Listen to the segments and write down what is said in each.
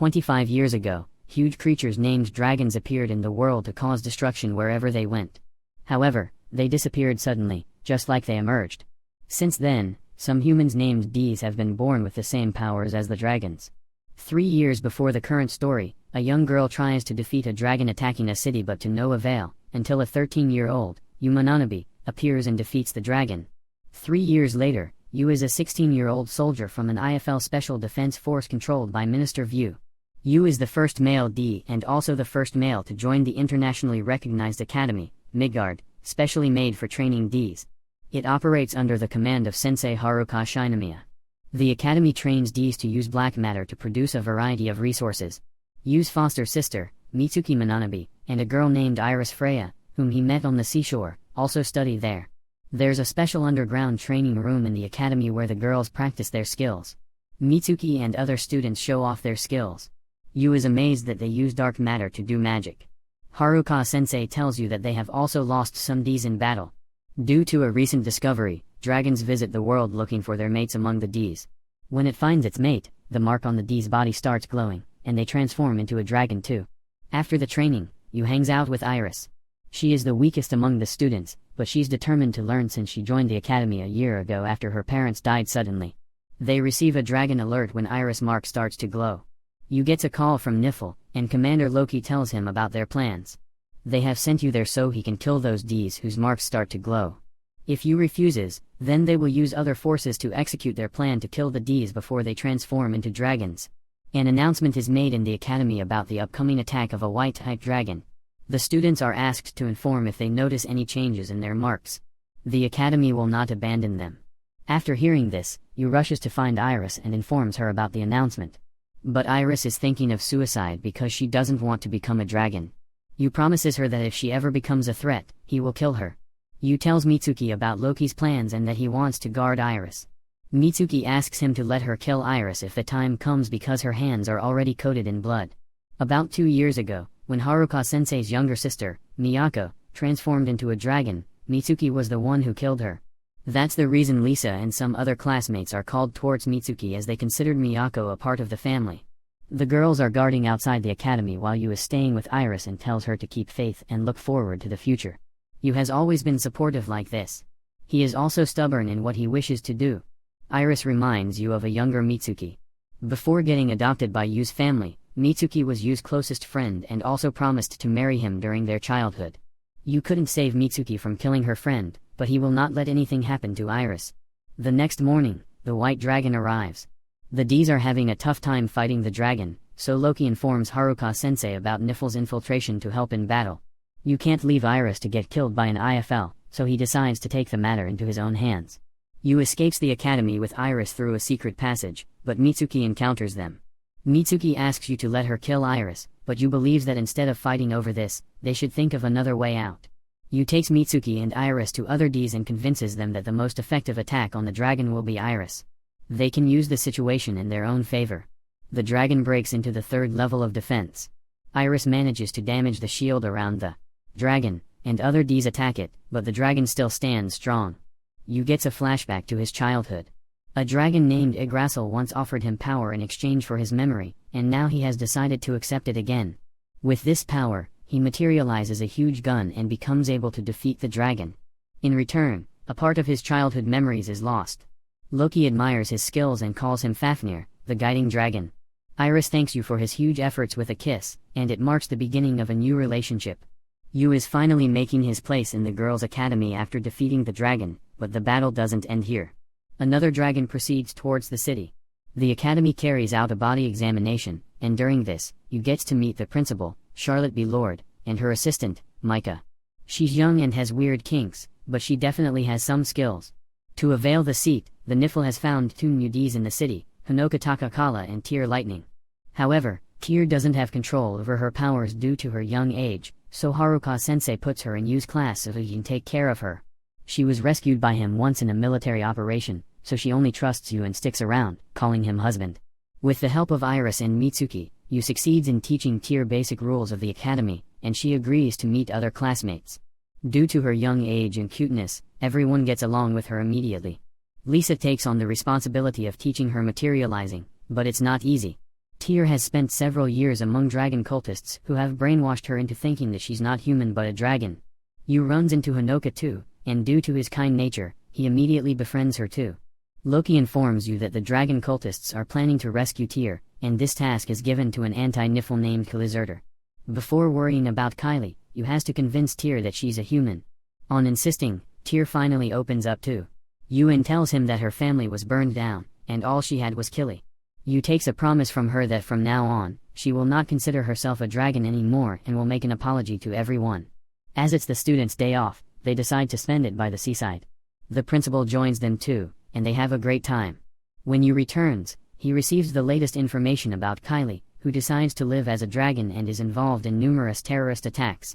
25 years ago, huge creatures named dragons appeared in the world to cause destruction wherever they went. However, they disappeared suddenly, just like they emerged. Since then, some humans named D's have been born with the same powers as the dragons. 3 years before the current story, a young girl tries to defeat a dragon attacking a city but to no avail, until a 13-year-old, Yu appears and defeats the dragon. 3 years later, Yu is a 16-year-old soldier from an IFL Special Defense Force controlled by Minister View. Yu is the first male D and also the first male to join the internationally recognized academy, Midgard, specially made for training Ds. It operates under the command of Sensei Haruka Shinomiya. The academy trains Ds to use black matter to produce a variety of resources. Yu's foster sister, Mitsuki Mananabi, and a girl named Iris Freya, whom he met on the seashore, also study there. There's a special underground training room in the academy where the girls practice their skills. Mitsuki and other students show off their skills. Yu is amazed that they use dark matter to do magic. Haruka-sensei tells you that they have also lost some Ds in battle. Due to a recent discovery, dragons visit the world looking for their mates among the Ds. When it finds its mate, the mark on the D's body starts glowing, and they transform into a dragon too. After the training, Yu hangs out with Iris. She is the weakest among the students, but she's determined to learn since she joined the academy a year ago after her parents died suddenly. They receive a dragon alert when Iris' mark starts to glow. Yu gets a call from Nifl, and Commander Loki tells him about their plans. They have sent you there so he can kill those Ds whose marks start to glow. If Yu refuses, then they will use other forces to execute their plan to kill the Ds before they transform into dragons. An announcement is made in the academy about the upcoming attack of a white-type dragon. The students are asked to inform if they notice any changes in their marks. The academy will not abandon them. After hearing this, Yu rushes to find Iris and informs her about the announcement. But Iris is thinking of suicide because she doesn't want to become a dragon. Yu promises her that if she ever becomes a threat, he will kill her. Yu tells Mitsuki about Loki's plans and that he wants to guard Iris. Mitsuki asks him to let her kill Iris if the time comes because her hands are already coated in blood. About 2 years ago, when Haruka-sensei's younger sister, Miyako, transformed into a dragon, Mitsuki was the one who killed her. That's the reason Lisa and some other classmates are called towards Mitsuki, as they considered Miyako a part of the family. The girls are guarding outside the academy while Yu is staying with Iris and tells her to keep faith and look forward to the future. Yu has always been supportive like this. He is also stubborn in what he wishes to do. Iris reminds Yu of a younger Mitsuki. Before getting adopted by Yu's family, Mitsuki was Yu's closest friend and also promised to marry him during their childhood. Yu couldn't save Mitsuki from killing her friend, but he will not let anything happen to Iris. The next morning, the white dragon arrives. The Ds are having a tough time fighting the dragon, so Loki informs Haruka-sensei about Nifl's infiltration to help in battle. Yu can't leave Iris to get killed by an IFL, so he decides to take the matter into his own hands. Yu escapes the academy with Iris through a secret passage, but Mitsuki encounters them. Mitsuki asks Yu to let her kill Iris, but Yu believes that instead of fighting over this, they should think of another way out. Yu takes Mitsuki and Iris to other Ds and convinces them that the most effective attack on the dragon will be Iris. They can use the situation in their own favor. The dragon breaks into the 3rd level of defense. Iris manages to damage the shield around the dragon, and other Ds attack it, but the dragon still stands strong. Yu gets a flashback to his childhood. A dragon named Yggdrasil once offered him power in exchange for his memory, and now he has decided to accept it again. With this power, he materializes a huge gun and becomes able to defeat the dragon. In return, a part of his childhood memories is lost. Loki admires his skills and calls him Fafnir, the guiding dragon. Iris thanks Yu for his huge efforts with a kiss, and it marks the beginning of a new relationship. Yu is finally making his place in the girls' academy after defeating the dragon, but the battle doesn't end here. Another dragon proceeds towards the city. The academy carries out a body examination, and during this, Yu gets to meet the principal, Charlotte B. Lord, and her assistant, Micah. She's young and has weird kinks, but she definitely has some skills. To avail the seat, the Nifl has found 2 new Ds in the city, Honoka Takakala and Tear Lightning. However, Tear doesn't have control over her powers due to her young age, so Haruka-sensei puts her in Yu's class so he can take care of her. She was rescued by him once in a military operation, so she only trusts Yu and sticks around, calling him husband. With the help of Iris and Mitsuki, Yu succeeds in teaching Tear basic rules of the academy, and she agrees to meet other classmates. Due to her young age and cuteness, everyone gets along with her immediately. Lisa takes on the responsibility of teaching her materializing, but it's not easy. Tyr has spent several years among dragon cultists who have brainwashed her into thinking that she's not human but a dragon. Yu runs into Hanoka too, and due to his kind nature, he immediately befriends her too. Loki informs you that the dragon cultists are planning to rescue Tyr, and this task is given to an anti-Nifl named Kalizerter. Before worrying about Kylie, Yu has to convince Tyr that she's a human. On insisting, Tyr finally opens up too. Yu tells him that her family was burned down, and all she had was Kili. Yu takes a promise from her that from now on, she will not consider herself a dragon anymore and will make an apology to everyone. As it's the students' day off, they decide to spend it by the seaside. The principal joins them too, and they have a great time. When Yu returns, he receives the latest information about Kylie, who decides to live as a dragon and is involved in numerous terrorist attacks.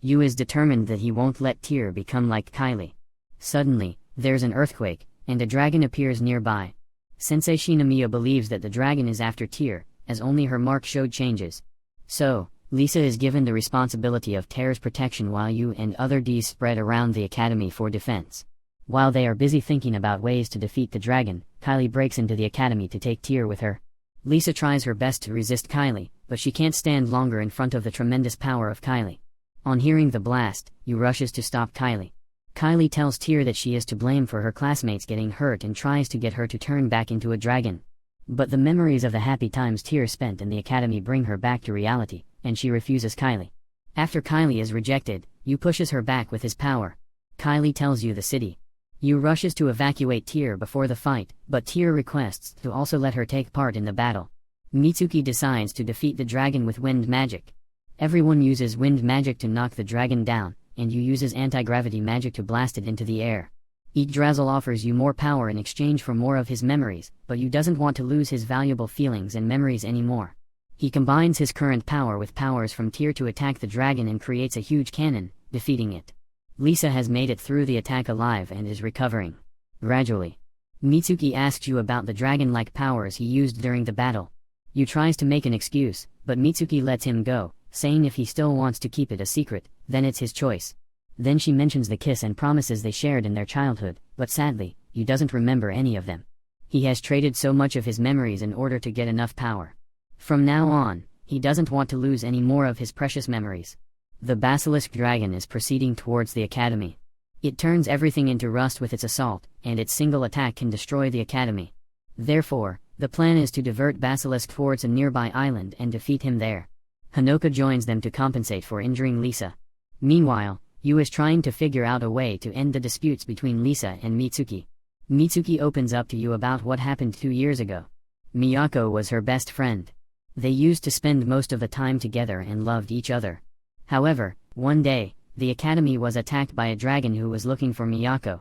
Yu is determined that he won't let Tyr become like Kylie. Suddenly, there's an earthquake, and a dragon appears nearby. Sensei Shinamiya believes that the dragon is after Tyr, as only her mark showed changes. So, Lisa is given the responsibility of Tyr's protection while Yu and other Ds spread around the academy for defense. While they are busy thinking about ways to defeat the dragon, Kylie breaks into the academy to take Tyr with her. Lisa tries her best to resist Kylie, but she can't stand longer in front of the tremendous power of Kylie. On hearing the blast, Yu rushes to stop Kylie. Kylie tells Tyr that she is to blame for her classmates getting hurt and tries to get her to turn back into a dragon. But the memories of the happy times Tyr spent in the academy bring her back to reality, and she refuses Kylie. After Kylie is rejected, Yu pushes her back with his power. Kylie tells Yu the city. Yu rushes to evacuate Tyr before the fight, but Tyr requests to also let her take part in the battle. Mitsuki decides to defeat the dragon with wind magic. Everyone uses wind magic to knock the dragon down, and Yu uses anti-gravity magic to blast it into the air. Yggdrasil offers Yu more power in exchange for more of his memories, but Yu doesn't want to lose his valuable feelings and memories anymore. He combines his current power with powers from Tyr to attack the dragon and creates a huge cannon, defeating it. Lisa has made it through the attack alive and is recovering. Gradually, Mitsuki asks Yu about the dragon-like powers he used during the battle. Yu tries to make an excuse, but Mitsuki lets him go, saying if he still wants to keep it a secret, then it's his choice. Then she mentions the kiss and promises they shared in their childhood, but sadly, Yu doesn't remember any of them. He has traded so much of his memories in order to get enough power. From now on, he doesn't want to lose any more of his precious memories. The basilisk dragon is proceeding towards the academy. It turns everything into rust with its assault, and its single attack can destroy the academy. Therefore, the plan is to divert Basilisk towards a nearby island and defeat him there. Hanoka joins them to compensate for injuring Lisa. Meanwhile, Yu is trying to figure out a way to end the disputes between Lisa and Mitsuki. Mitsuki opens up to Yu about what happened 2 years ago. Miyako was her best friend. They used to spend most of the time together and loved each other. However, one day, the academy was attacked by a dragon who was looking for Miyako.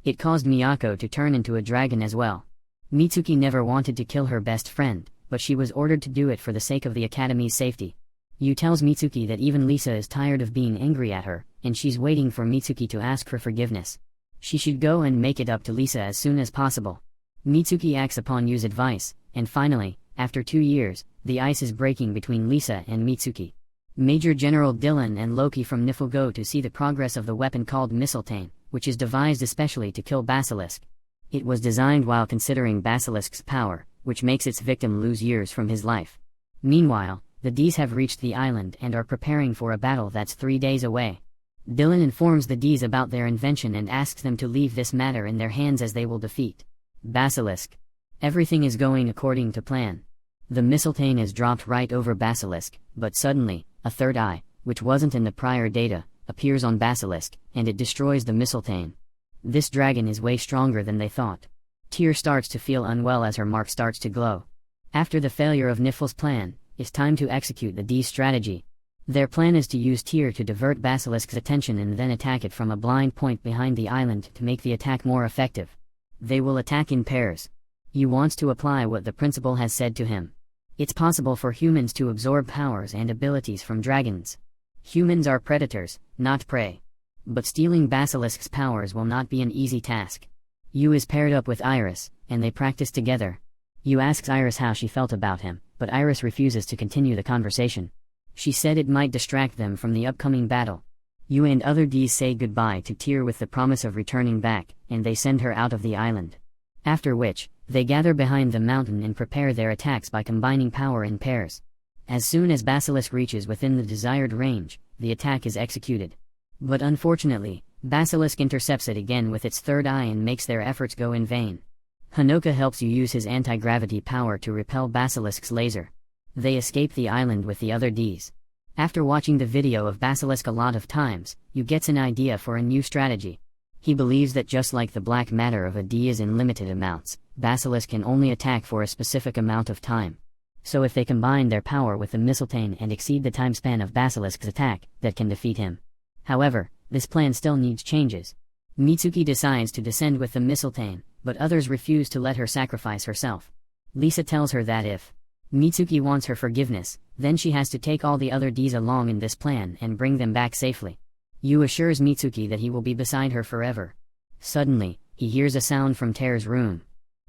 It caused Miyako to turn into a dragon as well. Mitsuki never wanted to kill her best friend, but she was ordered to do it for the sake of the academy's safety. Yu tells Mitsuki that even Lisa is tired of being angry at her, and she's waiting for Mitsuki to ask for forgiveness. She should go and make it up to Lisa as soon as possible. Mitsuki acts upon Yu's advice, and finally, after 2 years, the ice is breaking between Lisa and Mitsuki. Major General Dylan and Loki from Nifl go to see the progress of the weapon called Mistletoe, which is devised especially to kill Basilisk. It was designed while considering Basilisk's power, which makes its victim lose years from his life. Meanwhile, the Ds have reached the island and are preparing for a battle that's 3 days away. Dylan informs the Ds about their invention and asks them to leave this matter in their hands as they will defeat Basilisk. Everything is going according to plan. The mistletoe is dropped right over Basilisk, but suddenly, a third eye, which wasn't in the prior data, appears on Basilisk, and it destroys the mistletoe. This dragon is way stronger than they thought. Tyr starts to feel unwell as her mark starts to glow. After the failure of Nifl's plan, it's time to execute the D strategy. Their plan is to use Tyr to divert Basilisk's attention and then attack it from a blind point behind the island to make the attack more effective. They will attack in pairs. Yu wants to apply what the principal has said to him. It's possible for humans to absorb powers and abilities from dragons. Humans are predators, not prey. But stealing Basilisk's powers will not be an easy task. Yu is paired up with Iris, and they practice together. Yu asks Iris how she felt about him, but Iris refuses to continue the conversation. She said it might distract them from the upcoming battle. Yu and other Ds say goodbye to Tyr with the promise of returning back, and they send her out of the island. After which, They gather behind the mountain and prepare their attacks by combining power in pairs. As soon as Basilisk reaches within the desired range, the attack is executed. But unfortunately, Basilisk intercepts it again with its third eye and makes their efforts go in vain. Hanoka helps you use his anti-gravity power to repel Basilisk's laser. They escape the island with the other Ds. After watching the video of Basilisk a lot of times, you gets an idea for a new strategy. He believes that just like the black matter of a D is in limited amounts, Basilisk can only attack for a specific amount of time. So if they combine their power with the Mistletoe and exceed the time span of Basilisk's attack, that can defeat him. However, this plan still needs changes. Mitsuki decides to descend with the Mistletoe, but others refuse to let her sacrifice herself. Lisa tells her that if Mitsuki wants her forgiveness, then she has to take all the other Ds along in this plan and bring them back safely. Yu assures Mitsuki that he will be beside her forever. Suddenly, he hears a sound from Tear's room.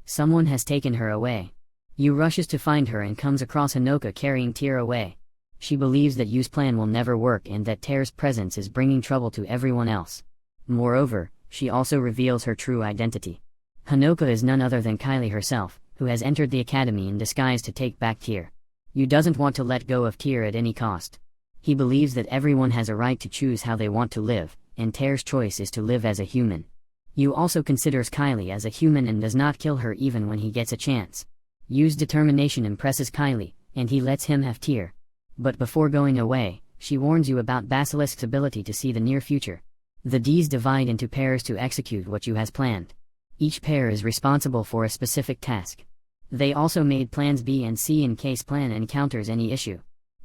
Someone has taken her away. Yu rushes to find her and comes across Hanoka carrying Tear away. She believes that Yu's plan will never work and that Tear's presence is bringing trouble to everyone else. Moreover, she also reveals her true identity. Hanoka is none other than Kylie herself, who has entered the academy in disguise to take back Tear. Yu doesn't want to let go of Tear at any cost. He believes that everyone has a right to choose how they want to live, and Tear's choice is to live as a human. Yu also considers Kylie as a human and does not kill her even when he gets a chance. Yu's determination impresses Kylie, and he lets him have Tear. But before going away, she warns Yu about Basilisk's ability to see the near future. The Ds divide into pairs to execute what Yu has planned. Each pair is responsible for a specific task. They also made plans B and C in case plan encounters any issue.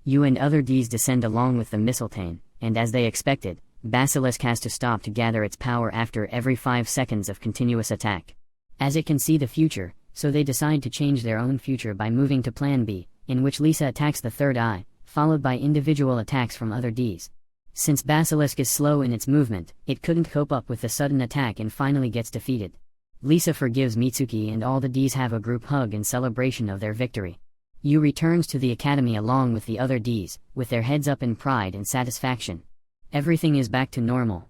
Yu and other Ds descend along with the Mistletoe, and as they expected, Basilisk has to stop to gather its power after every 5 seconds of continuous attack. As it can see the future, so they decide to change their own future by moving to Plan B, in which Lisa attacks the third eye, followed by individual attacks from other Ds. Since Basilisk is slow in its movement, it couldn't cope up with the sudden attack and finally gets defeated. Lisa forgives Mitsuki and all the Ds have a group hug in celebration of their victory. Yu returns to the academy along with the other Ds, with their heads up in pride and satisfaction. Everything is back to normal.